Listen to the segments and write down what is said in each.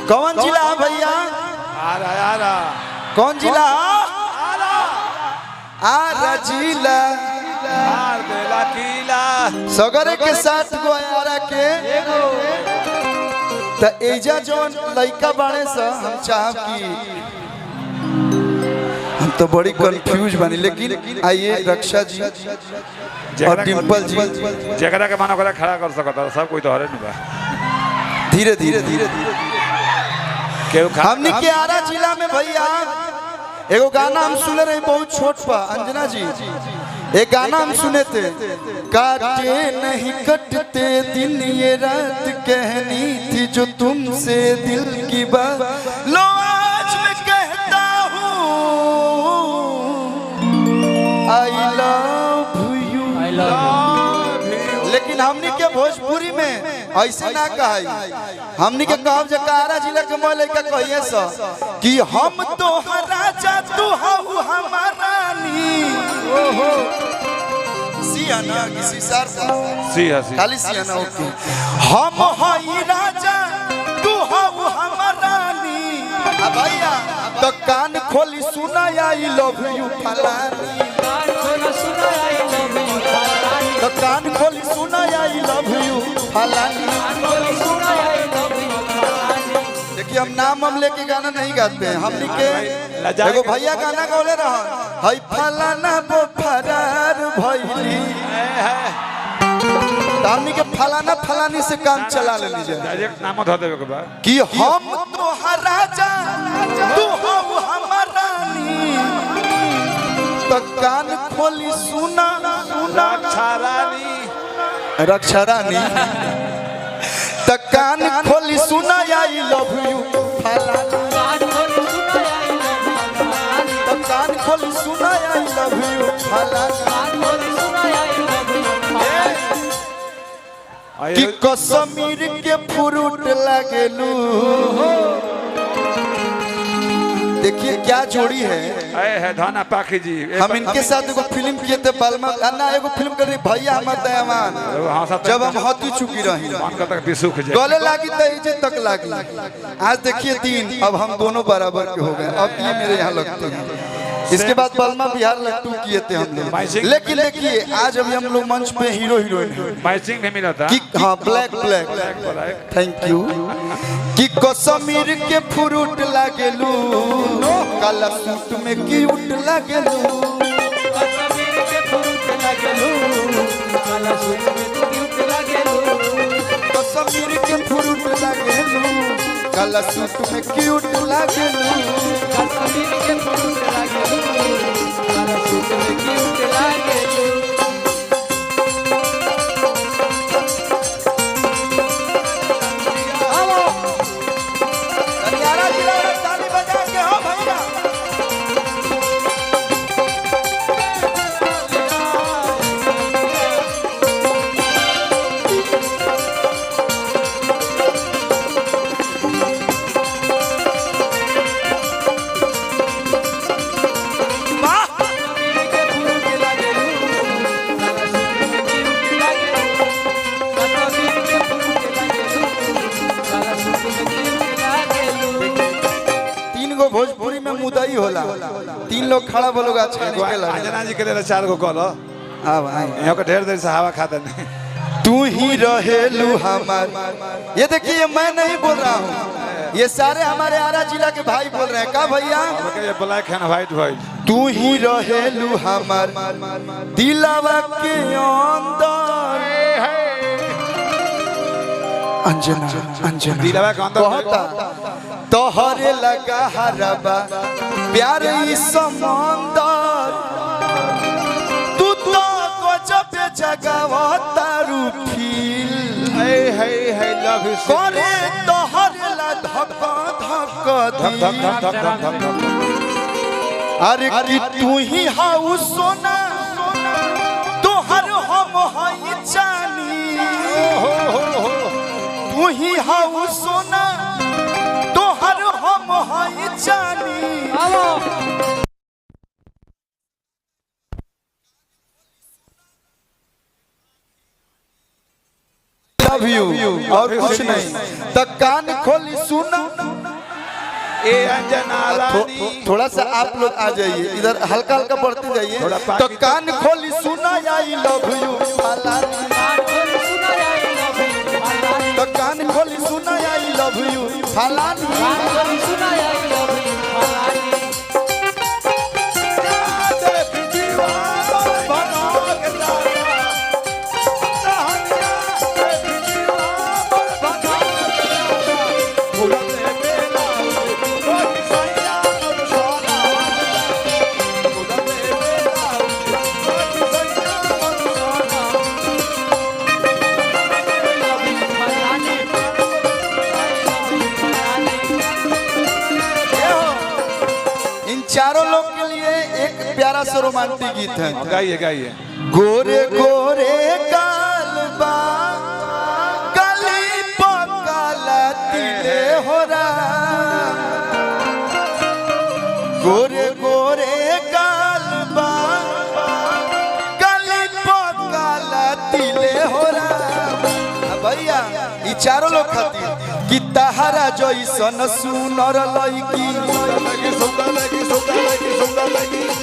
कौन जिला भैया? आरा कौन जिला? आरा जिला देला किला सगरे के साथ गो आरा के त एजा जोन लइका बाड़े सा हम चाहब कि हम तो बड़ी कंफ्यूज बनी, लेकिन आइए रक्षा जी और डिंपल जी जगरा के मानो खड़ा कर सकता सब कोई तो हरे नहीं बा। धीरे धीरे धीरे हमने के आरा जिला में भैया एगो गाना हम सुने रहे बहुत छोट पा अंजना जी, एक गाना हम सुने थे, काटे नहीं कटते दिन ये रात कहनी थी जो तुमसे दिल की बात, लो आज मैं कहता हूँ आई लव यू। लेकिन हमनी के भोजपुरी में ऐसे ना कहाई, हमनी के कहब जे आरा जिला के मोले के कहिए सा कि हम तो राजा तू हऊ हमार रानी। ओहो सियाना किसी सार सिया खाली सियाना ओके, हम हई राजा तू हऊ हमार रानी। आ भैया तो कान खोली सुना आई लव यू फलानी, तो कान खोली सुना आई लव यू फलानी। देखिए हम नाम हम लेके गाना नहीं गाते हैं, हमनी के एगो भैया गाना गौले रहा हई फलाना वो फरार भइली, हमनी के फलाना फलानी से काम चला ले लीजिए डायरेक्ट नाम धर देबे के बा कि हम तो राजा तू हम हमार रानी। तो कान खोली सुना रक्षा रानी, तो कान खोली सुना आई लव यू फलानी, तो कान खोली सुना आई लव यू फलानी। कि कश्मीर के फ्रूट लगेलू, देखिए क्या जोड़ी है धाना पाखी जी। हम इनके साथ एगो फिल्म किए थे बालमा अन्ना, एगो फिल्म कर रही भैया हमर दयावान, जब हम हती चुकी रही गले लागी तो इज्जत तक लागी। आज देखिए तीन, अब हम दोनों बराबर के हो गए, अब ये मेरे यहाँ लगते हैं। इसके बाद बलमा बिहार लट्टू किए थे हम लोग, लेकिन देखिए आज अभी हम लोग मंच पे हीरो हीरोइन मैचिंग भी मिला था। हाँ ब्लैक ब्लैक थैंक यू। कि कश्मीर के फ्रूट लागेलू, काला सूट में क्यूट लागेलू, कश्मीर के फ्रूट लागेलू, काला सूट में क्यूट लागेलू, कश्मीर के फ्रूट लागेलू, काला सूट में क्यूट लागेलू, कश्मीर के फ्रूट लागेलू, काला सूट में क्यूट लागेलू। भोजपुरी में मुदई होला, तीन लोग खड़ा बोलोगा अंजना जी के लिए 4 गो कॉल यहाँ का ढेर देर से हवा खाता नहीं। तू ही रहेलू हमार, ये देखिए मैं नहीं बोल रहा हूँ, ये सारे हमारे आरा जिला के भाई बोल रहे हैं। का भैया ब्लैक एंड व्हाइट भाई, तू ही रहेलू हमार दिलवा के अंदर। अंजना अंजना दिलवा के अंदर तोहरे लगा हरबा प्यार ई समंदर, तू तो गजब जगावता रूठील, हे लव यू करे तोहरे ला धक धक धक धक धक। अरे कि तू ही हाउ सोना तोहर हम हई जानी, तू ही हाउ सोना तोहर हम हई जानी। लव यू और कुछ नहीं, तो कान खोली सुना ए अंजना रानी थोड़ा सा आप लोग आ जाइए इधर, हल्का हल्का बढ़ते जाइए। तो कान खोली सुना आई लव यू फलानी, तो कान खोली सुना आई लव यू फलानी, चारों लोग के लिए एक प्यारा सा रोमांटिक गीत है। गाइए गाइए। गोरे गोरे गालबा गली पकाला तिले होरा, गोरे गोरे गालबा गली पकाला तिले होरा। भैया ये चारों लोग खातिर कि तहरा जैसन सुनर लईकी,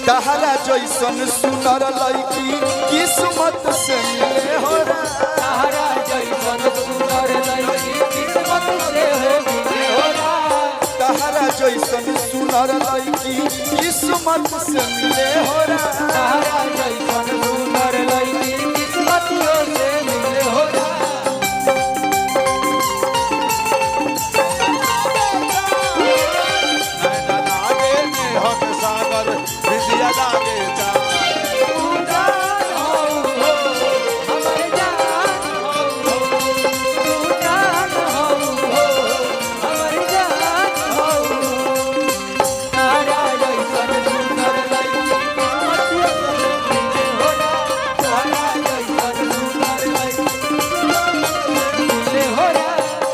तहरा जैसन सुनर लईकी किस्मत से मिले हो रा, तहरा जैसन सुंदर लईकी किस्मत से मिले हो रा, तहरा जैसन सुनर लईकी किस्मत से मिले हो रा, तहरा जैसन सुंदर लईकी किस्मत से मिले हो रा।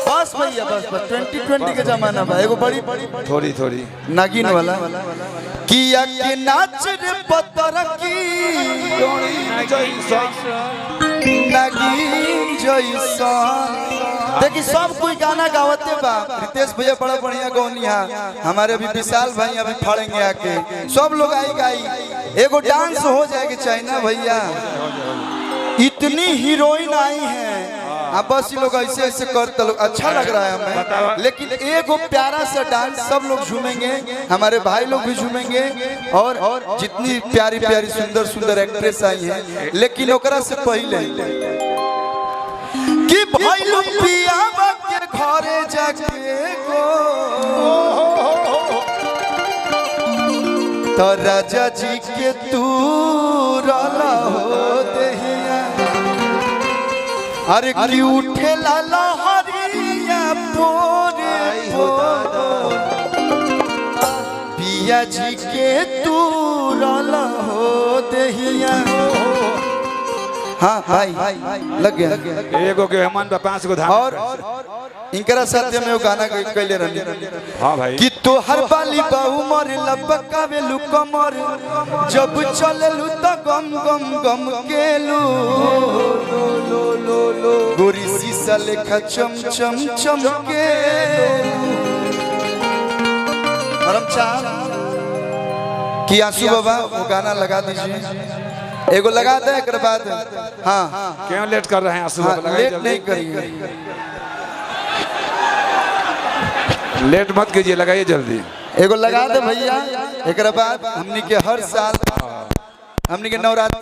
बस 2020 के जमाना बा। एगो बड़ी थोड़ी थोड़ी नागिन वाला किया के नाच रे पतर की नागिन जैसन। देखी सब कोई गाना गावते बा। रितेश भैया बड़ा बढ़िया गौनिया, हमारे अभी विशाल भाई अभी फड़ेंगे आके, सब लोग आई गाई। एगो डांस हो जाएगा चाइना भैया, इतनी हीरोइन आई हैं। अब बस ये लोग ऐसे ऐसे करते लोग अच्छा लग रहा है हमें, लेकिन एगो प्यारा सा डांस सब लोग झूमेंगे, हमारे भाई लोग भी झूमेंगे और जितनी प्यारी प्यारी सुंदर सुंदर एक्ट्रेस आई हैं। लेकिन ओकरा से पहले कि भाई लोग पियावा के घरे जाके गो तो राजा जी के तू रला हो दहिया, अरे की उठे लाला हरिया पोरे पिया जी के तू रला हो दहिया। हाँ भाई लग गया। एगो के हेमन पे 5 गो धान और इनकरा साथ में वो गाना कैले रहनी। हाँ भाई कि तो हर बाली बाहु मर लपकावे लु कमर, जब चललू तो गम गम गम केलू, गोरी शीशा लेखा चम चम चम के। कि आंसू बाबा वो गाना लगा दीजिए, एगो लगा दे एक बाद। हाँ क्यों लेट कर रहे हैं आंसू बाबा? लेट नहीं करिए, लेट मत कीजिए, लगाइए जल्दी। एगो लगा दे भैया, एक बाद हमनी के हर साल हमनी के नवरात्रि